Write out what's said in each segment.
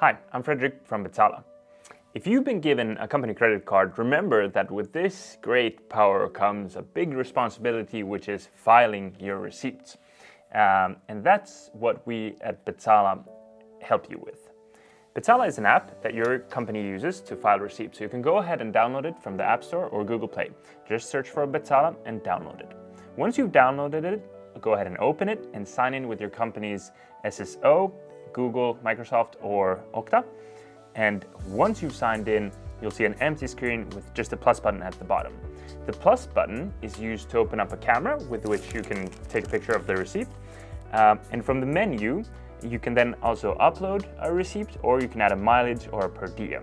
Hi, I'm Frederick from Bezala. If you've been given a company credit card, remember that with this great power comes a big responsibility, which is filing your receipts. And that's what we at Bezala help you with. Bezala is an app that your company uses to file receipts, so you can go ahead and download it from the App Store or Google Play. Just search for Bezala and download it. Once you've downloaded it, go ahead and open it and sign in with your company's SSO, Google, Microsoft, or Okta. And once you've signed in, you'll see an empty screen with just a plus button at the bottom. The plus button is used to open up a camera with which you can take a picture of the receipt. And from the menu, you can then also upload a receipt, or you can add a mileage or a per diem.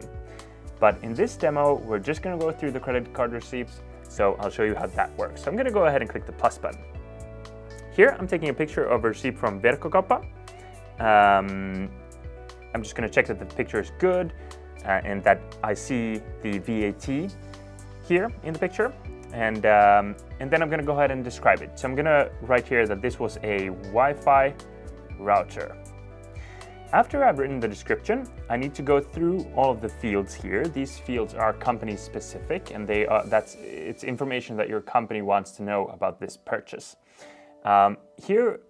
But in this demo, we're just going to go through the credit card receipts, so I'll show you how that works. So I'm going to go ahead and click the plus button. Here, I'm taking a picture of a receipt from Verkkokaupa. I'm just going to check that the picture is good and that I see the VAT here in the picture. And then I'm going to go ahead and describe it. So I'm going to write here that this was a Wi-Fi router. After I've written the description, I need to go through all of the fields here. These fields are company specific, and it's information that your company wants to know about this purchase. Here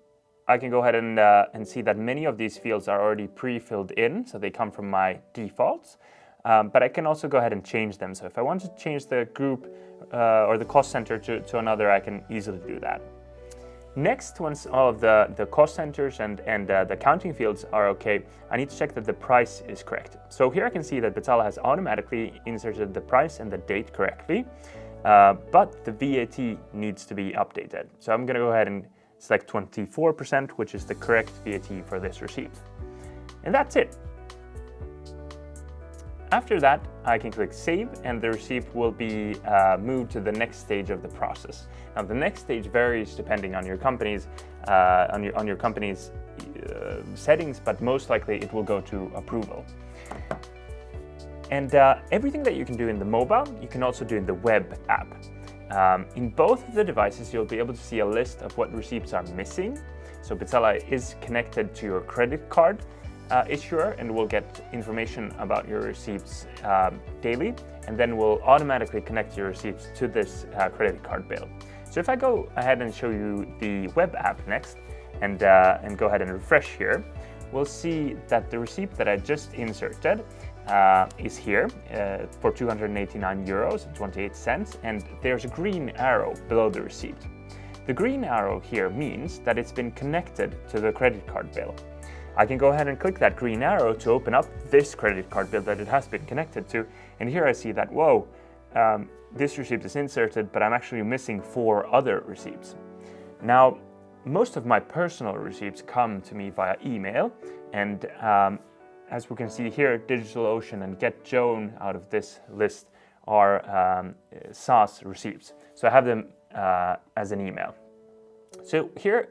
I can go ahead and see that many of these fields are already pre-filled in, so they come from my defaults. But I can also go ahead and change them. So if I want to change the group or the cost center to another, I can easily do that. Next, once all of the cost centers and the accounting fields are okay, I need to check that the price is correct. So here I can see that Bezala has automatically inserted the price and the date correctly, but the VAT needs to be updated. So I'm going to go ahead and select 24%, which is the correct VAT for this receipt. And that's it. After that, I can click Save, and the receipt will be moved to the next stage of the process. Now, the next stage varies depending on your company's settings, but most likely it will go to approval. And everything that you can do in the mobile, you can also do in the web app. In both of the devices, you'll be able to see a list of what receipts are missing. So Bezala is connected to your credit card issuer and will get information about your receipts daily, and then will automatically connect your receipts to this credit card bill. So if I go ahead and show you the web app next, and go ahead and refresh here, we'll see that the receipt that I just inserted is here for 289 euros and 28 cents, and there's a green arrow below the receipt. The green arrow here means that it's been connected to the credit card bill. I can go ahead and click that green arrow to open up this credit card bill that it has been connected to, and here I see that, whoa, this receipt is inserted, but I'm actually missing 4 other receipts. Now, most of my personal receipts come to me via email, and as we can see here, DigitalOcean and GetJoan out of this list are SaaS receipts. So I have them as an email. So here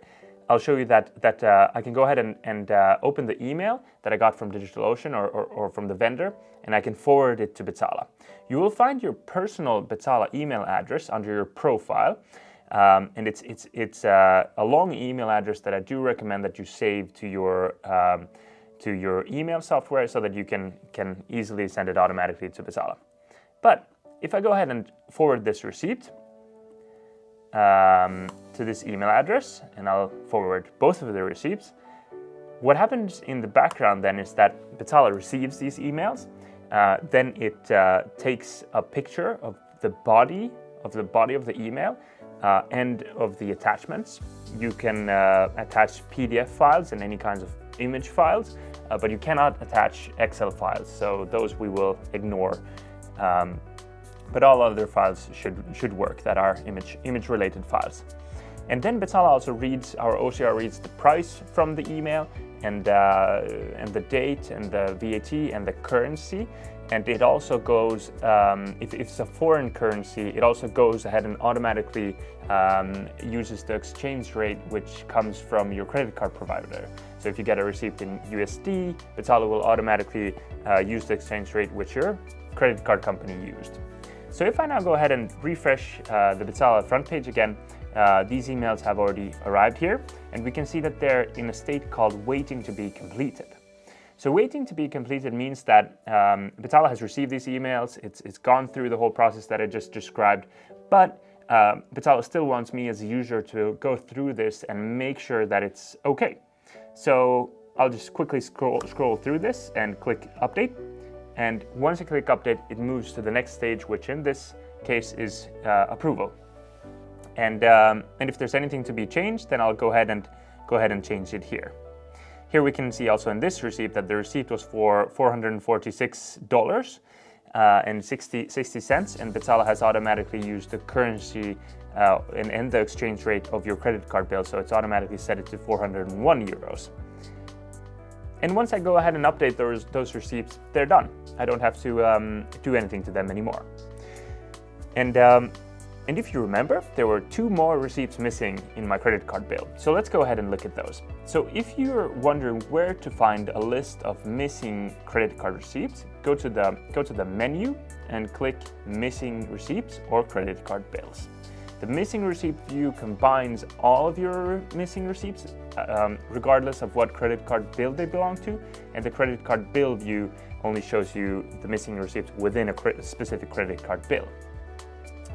I'll show you that I can go ahead and open the email that I got from DigitalOcean or from the vendor, and I can forward it to Bezala. You will find your personal Bezala email address under your profile, and it's a long email address that I do recommend that you save to your email software so that you can easily send it automatically to Bezala. But if I go ahead and forward this receipt to this email address, and I'll forward both of the receipts, what happens in the background then is that Bezala receives these emails, then it takes a picture of the body of the email and of the attachments. You can attach PDF files and any kinds of image files, but you cannot attach Excel files, so those we will ignore. But all other files should work that are image related files. And then Bezala also reads, our OCR reads the price from the email and the date and the VAT and the currency. And it also goes, if it's a foreign currency, it also goes ahead and automatically uses the exchange rate which comes from your credit card provider. So if you get a receipt in USD, Bezala will automatically use the exchange rate which your credit card company used. So if I now go ahead and refresh the Bezala front page again, these emails have already arrived here, and we can see that they're in a state called waiting to be completed. So waiting to be completed means that Bezala has received these emails, it's gone through the whole process that I just described, but Bezala still wants me as a user to go through this and make sure that it's okay. So I'll just quickly scroll through this and click update. And once I click update, it moves to the next stage, which in this case is approval. And if there's anything to be changed, then I'll go ahead and change it here. Here we can see also in this receipt that the receipt was for $446 and 60 cents, and Bezala has automatically used the currency and the exchange rate of your credit card bill, so it's automatically set it to 401 euros. And once I go ahead and update those receipts, they're done. I don't have to do anything to them anymore. And if you remember, there were 2 more receipts missing in my credit card bill. So let's go ahead and look at those. So if you're wondering where to find a list of missing credit card receipts, go to the menu and click Missing Receipts or Credit Card Bills. The Missing Receipt view combines all of your missing receipts, regardless of what credit card bill they belong to, and the Credit Card Bill view only shows you the missing receipts within a specific credit card bill.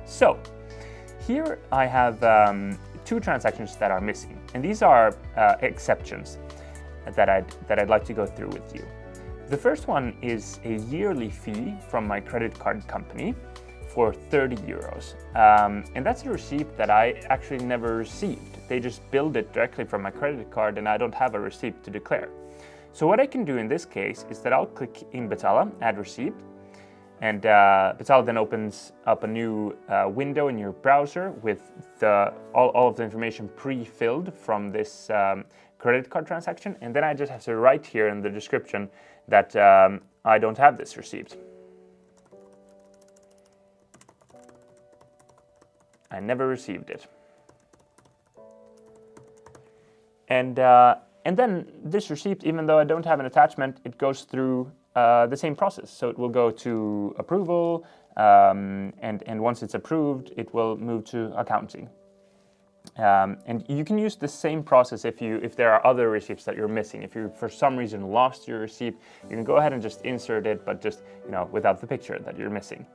So here I have 2 transactions that are missing, and these are exceptions that I'd like to go through with you. The first one is a yearly fee from my credit card company for 30 euros, and that's a receipt that I actually never received. They just billed it directly from my credit card, and I don't have a receipt to declare. So what I can do in this case is that I'll click in Bezala, Add Receipt, and Bezala then opens up a new window in your browser with all of the information pre-filled from this credit card transaction. And then I just have to write here in the description that I don't have this receipt. I never received it. And then this receipt, even though I don't have an attachment, it goes through the same process. So it will go to approval, and once it's approved, it will move to accounting. And you can use the same process if there are other receipts that you're missing. If you for some reason lost your receipt, you can go ahead and just insert it, but just without the picture that you're missing.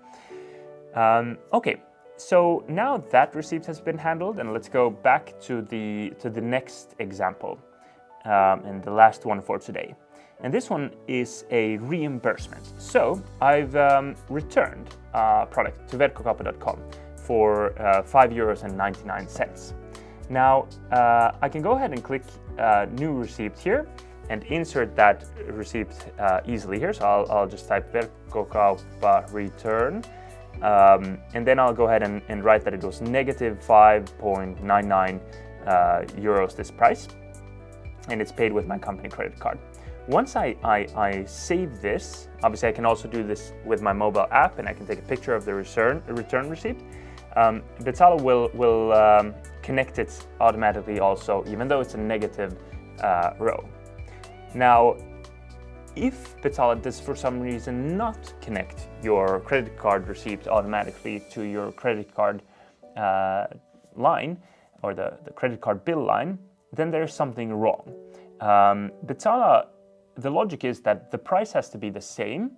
Okay, so now that receipt has been handled, and let's go back to the next example, and the last one for today. And this one is a reimbursement. So I've returned a product to verkkokauppa.com for €5.99. Now I can go ahead and click New Receipt here and insert that receipt easily here. So I'll just type Verkkokauppa return, and then I'll go ahead and write that it was negative 5.99 euros this price, and it's paid with my company credit card. Once I save this, obviously I can also do this with my mobile app, and I can take a picture of the return receipt. Bezala will connect it automatically also, even though it's a negative row. Now, if Bezala does for some reason not connect your credit card receipt automatically to your credit card line, or the credit card bill line, then there's something wrong. Bezala, the logic is that the price has to be the same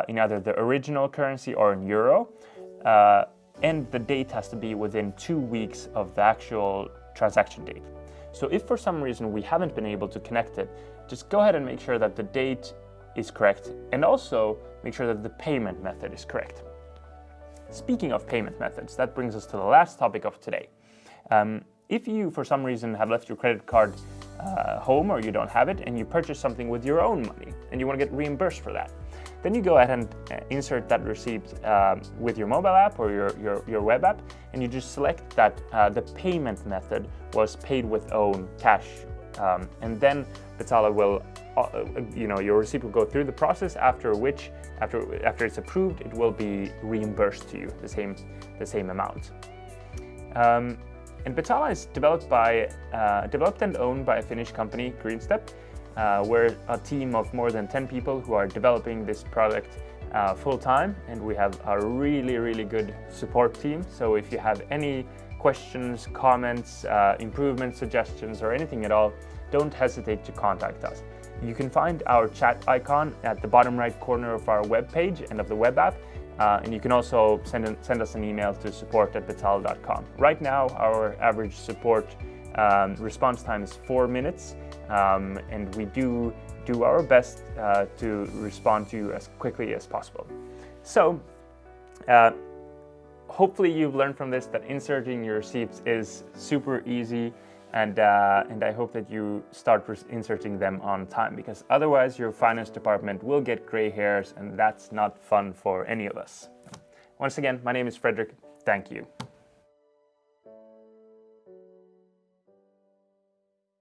in either the original currency or in euro, and the date has to be within 2 weeks of the actual transaction date. So if for some reason we haven't been able to connect it, just go ahead and make sure that the date is correct, and also make sure that the payment method is correct. Speaking of payment methods, that brings us to the last topic of today. If you for some reason have left your credit card home, or you don't have it, and you purchase something with your own money and you want to get reimbursed for that, then you go ahead and insert that receipt with your mobile app or your web app, and you just select that the payment method was paid with own cash, and then Bezala will, your receipt will go through the process, after which, after it's approved, it will be reimbursed to you the same amount. And Bezala is developed and owned by a Finnish company, Greenstep. We're a team of more than 10 people who are developing this product full-time, and we have a really good support team. So if you have any questions, comments, improvement suggestions, or anything at all, don't hesitate to contact us. You can find our chat icon at the bottom right corner of our web page and of the web app. And you can also send us an email to support@bezala.com. Right now, our average support response time is 4 minutes, and we do our best to respond to you as quickly as possible. So, hopefully you've learned from this that inserting your receipts is super easy, and I hope that you start inserting them on time, because otherwise your finance department will get gray hairs, and that's not fun for any of us. Once again, my name is Frederick. Thank you.